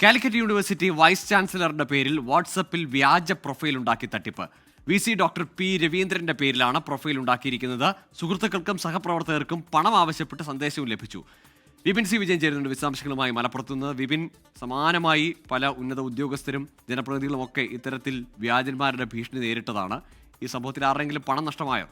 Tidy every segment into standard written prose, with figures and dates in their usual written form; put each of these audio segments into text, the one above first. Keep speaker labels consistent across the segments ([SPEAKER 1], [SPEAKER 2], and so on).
[SPEAKER 1] Calicut university vice ചാൻസലറുടെ പേരിൽ വാട്സപ്പിൽ വ്യാജ പ്രൊഫൈൽ ഉണ്ടാക്കി തട്ടിപ്പ്. VC ഡോക്ടർ പി രവീന്ദ്രന്റെ പേരിലാണ് പ്രൊഫൈൽ ഉണ്ടാക്കിയിരിക്കുന്നത്. സുഹൃത്തുക്കൾക്കും സഹപ്രവർത്തകർക്കും പണം ആവശ്യപ്പെട്ട് സന്ദേശവും ലഭിച്ചു. വിപിൻ സി വിജയൻ ചേരുന്നുണ്ട് വിശദാംശങ്ങളുമായി മലപ്പുറത്തുനിന്ന്. വിപിൻ, സമാനമായി പല ഉന്നത ഉദ്യോഗസ്ഥരും ജനപ്രതിനിധികളും ഒക്കെ ഇത്തരത്തിൽ വ്യാജന്മാരുടെ ഭീഷണി നേരിട്ടതാണ്. ഈ സംഭവത്തിൽ ആരെങ്കിലും പണം നഷ്ടമായോ?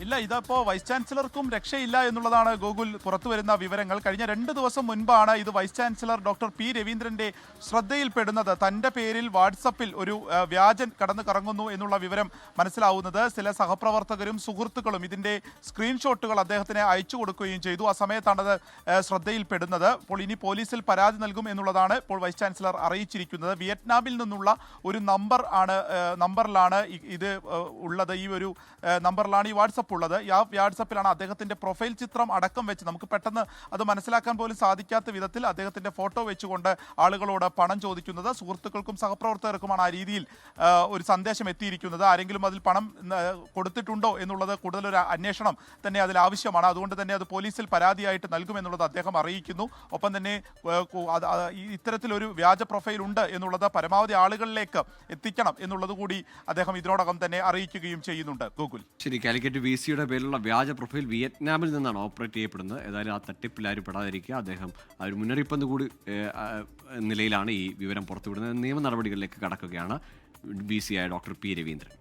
[SPEAKER 2] ഇല്ല, ഇതിപ്പോൾ വൈസ് ചാൻസലർക്കും രക്ഷയില്ല എന്നുള്ളതാണ് ഗോകുൽ പുറത്തുവരുന്ന വിവരങ്ങൾ. കഴിഞ്ഞ 2 ദിവസം മുൻപാണ് ഇത് വൈസ് ചാൻസലർ ഡോക്ടർ പി രവീന്ദ്രന്റെ ശ്രദ്ധയിൽപ്പെടുന്നത്. തൻ്റെ പേരിൽ വാട്സപ്പിൽ ഒരു വ്യാജൻ കടന്നു കറങ്ങുന്നു എന്നുള്ള വിവരം മനസ്സിലാവുന്നത്. ചില സഹപ്രവർത്തകരും സുഹൃത്തുക്കളും ഇതിൻ്റെ സ്ക്രീൻഷോട്ടുകൾ അദ്ദേഹത്തിന് അയച്ചു കൊടുക്കുകയും ചെയ്തു. ആ സമയത്താണത് ശ്രദ്ധയിൽപ്പെടുന്നത്. അപ്പോൾ ഇനി പോലീസിൽ പരാതി നൽകും എന്നുള്ളതാണ് ഇപ്പോൾ വൈസ് ചാൻസലർ അറിയിച്ചിരിക്കുന്നത്. വിയറ്റ്നാമിൽ നിന്നുള്ള ഒരു നമ്പറിലാണ് ഇത് ഉള്ളത്. ഈ ഒരു നമ്പറിലാണ് ഈ വാട്സപ്പ് ഉള്ളത്. ആ വാട്സപ്പിലാണ് അദ്ദേഹത്തിന്റെ പ്രൊഫൈൽ ചിത്രം അടക്കം വെച്ച് നമുക്ക് പെട്ടെന്ന് അത് മനസ്സിലാക്കാൻ പോലും സാധിക്കാത്ത വിധത്തിൽ അദ്ദേഹത്തിന്റെ ഫോട്ടോ വെച്ചുകൊണ്ട് ആളുകളോട് പണം ചോദിക്കുന്നത്. സുഹൃത്തുക്കൾക്കും സഹപ്രവർത്തകർക്കുമാണ് ആ രീതിയിൽ ഒരു സന്ദേശം എത്തിയിരിക്കുന്നത്. ആരെങ്കിലും അതിൽ പണം കൊടുത്തിട്ടുണ്ടോ എന്നുള്ളത് കൂടുതലൊരു അന്വേഷണം തന്നെ അതിൽ ആവശ്യമാണ്. അതുകൊണ്ട് തന്നെ അത് പോലീസിൽ പരാതിയായിട്ട് നൽകുമെന്നുള്ളത് അദ്ദേഹം അറിയിക്കുന്നു. ഒപ്പം തന്നെ ഇത്തരത്തിലൊരു വ്യാജ പ്രൊഫൈൽ ഉണ്ട് എന്നുള്ളത് പരമാവധി ആളുകളിലേക്ക് എത്തിക്കണം എന്നുള്ളത് കൂടി അദ്ദേഹം ഇതിനോടകം തന്നെ അറിയിക്കുകയും ചെയ്യുന്നുണ്ട്. ഗൂഗിൾ
[SPEAKER 1] ശരി, കാലിക്കറ്റ് VCയുടെ പേരിലുള്ള വ്യാജ പ്രൊഫൈൽ വിയറ്റ്നാമിൽ നിന്നാണ് ഓപ്പറേറ്റ് ചെയ്യപ്പെടുന്നത്. ഏതായാലും ആ തട്ടിപ്പിൽ ആരും പെടാതിരിക്കുക. അദ്ദേഹം ആ ഒരു മുന്നറിയിപ്പെന്ന് കൂടി നിലയിലാണ് ഈ വിവരം പുറത്തുവിടുന്നത്. നിയമ നടപടികളിലേക്ക് കടക്കുകയാണ് VC ആയ ഡോക്ടർ പി രവീന്ദ്രൻ.